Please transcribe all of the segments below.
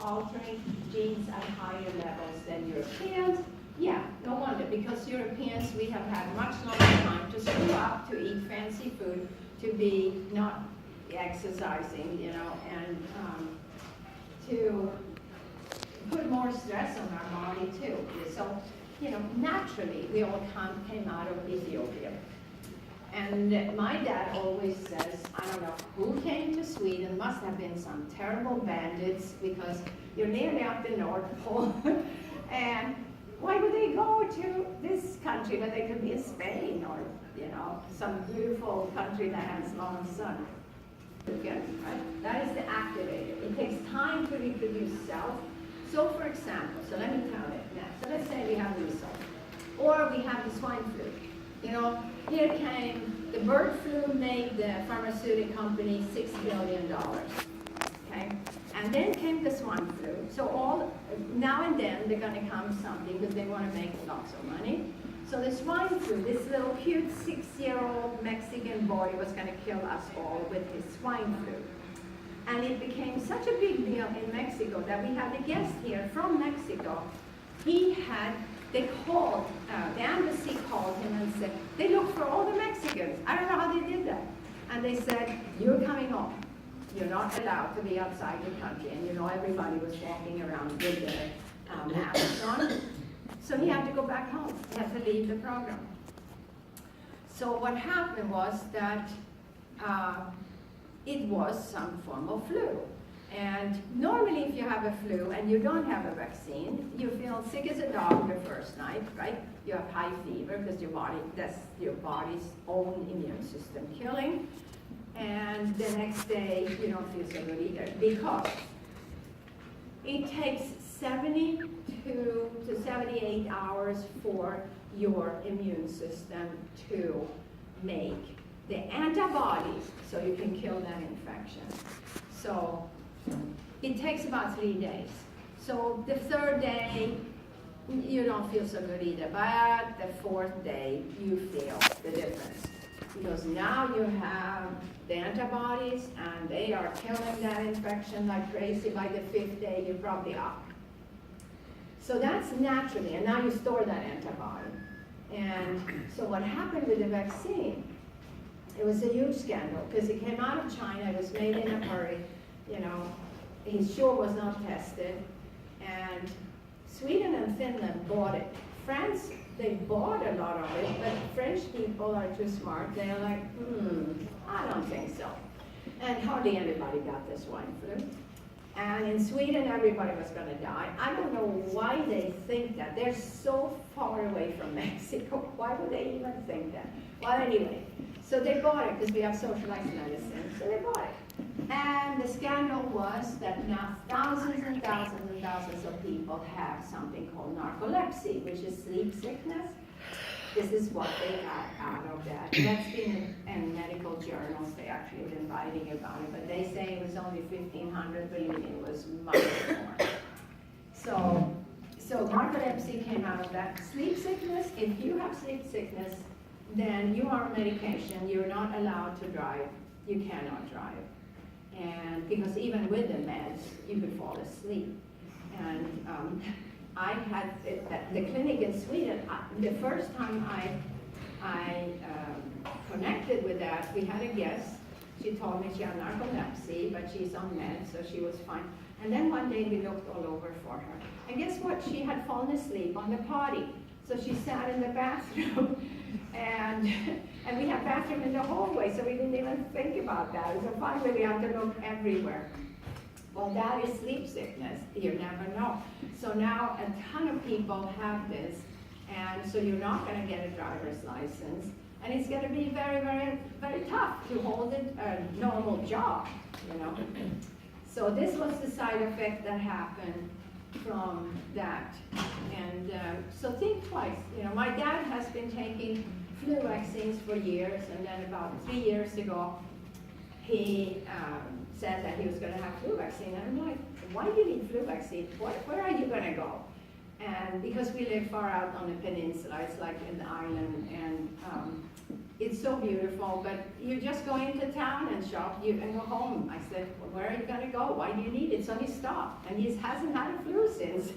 altering genes at higher levels than Europeans. Yeah, no wonder, because Europeans, we have had much longer time to screw up, to eat fancy food, to be not exercising, you know, and to put more stress on our body too. So, you know, naturally, we all came out of Ethiopia. And my dad always says, I don't know who came to Sweden, must have been some terrible bandits, because you're nearly up the North Pole. And why would they go to this country when they could be in Spain or, you know, some beautiful country that has long sun? Okay, right? That is the activator. It takes time to reproduce cells. So for example, so let me tell it now. So let's say we have the result. Or we have the swine flu. You know, here came, the bird flu made the pharmaceutical company $6 billion. Okay? And then came the swine flu. So all, now and then they're going to come something because they want to make lots of money. So the swine flu, this little cute 6-year-old Mexican boy was going to kill us all with his swine flu. And it became such a big deal in Mexico that we had a guest here from Mexico. They called, the embassy called him and said, they looked for all the Mexicans. I don't know how they did that. And they said, you're coming home. You're not allowed to be outside the country. And you know, everybody was walking around with their masks on. So he had to go back home. He had to leave the program. So what happened was that it was some form of flu. And normally if you have a flu and you don't have a vaccine, you feel sick as a dog your first night, right? You have high fever because that's your body's own immune system killing. And the next day you don't feel so good either, because it takes 72 to 78 hours for your immune system to make the antibodies so you can kill that infection. So it takes about 3 days. So the third day, you don't feel so good either. But the fourth day, you feel the difference. Because now you have the antibodies, and they are killing that infection like crazy. By the fifth day, you're probably up. So that's naturally, and now you store that antibody. And so what happened with the vaccine, it was a huge scandal, because it came out of China, it was made in a hurry, you know, it sure was not tested, and Sweden and Finland bought it. France, they bought a lot of it, but French people are too smart. They're like, I don't think so. And hardly anybody got the swine flu. And in Sweden, everybody was going to die. I don't know why they think that. They're so far away from Mexico. Why would they even think that? Well, anyway, so they bought it because we have socialized medicine. So they bought it. And the scandal was that now thousands and thousands and thousands of people have something called narcolepsy, which is sleep sickness. This is what they got out of that. That's been in medical journals. They actually have been writing about it, but they say it was only 1,500, believe me, it was much more. So narcolepsy came out of that. Sleep sickness, if you have sleep sickness, then you are on medication. You're not allowed to drive. You cannot drive. And because even with the meds, you could fall asleep. And I had at the clinic in Sweden, the first time I connected with that, we had a guest. She told me she had narcolepsy, but she's on meds, so she was fine. And then one day we looked all over for her. And guess what? She had fallen asleep on the potty. So she sat in the bathroom, and we had bathroom in the hallway, so we didn't even think about that. So finally we had to look everywhere. Well, that is sleep sickness. You never know. So now a ton of people have this, and so you're not going to get a driver's license, and it's going to be very, very, very tough to hold a normal job, you know. So this was the side effect that happened from that. And so think twice. You know, my dad has been taking flu vaccines for years, and then about 3 years ago, he said that he was going to have flu vaccine. And I'm like, why do you need flu vaccine? Where are you going to go? And because we live far out on the peninsula, it's like an island, and it's so beautiful, but you just go into town and shop and go home. I said, well, where are you going to go? Why do you need it? So he stopped, and he hasn't had a flu since.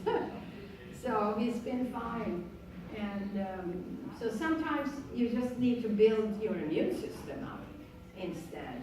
So he's been fine. And so sometimes you just need to build your immune system up instead.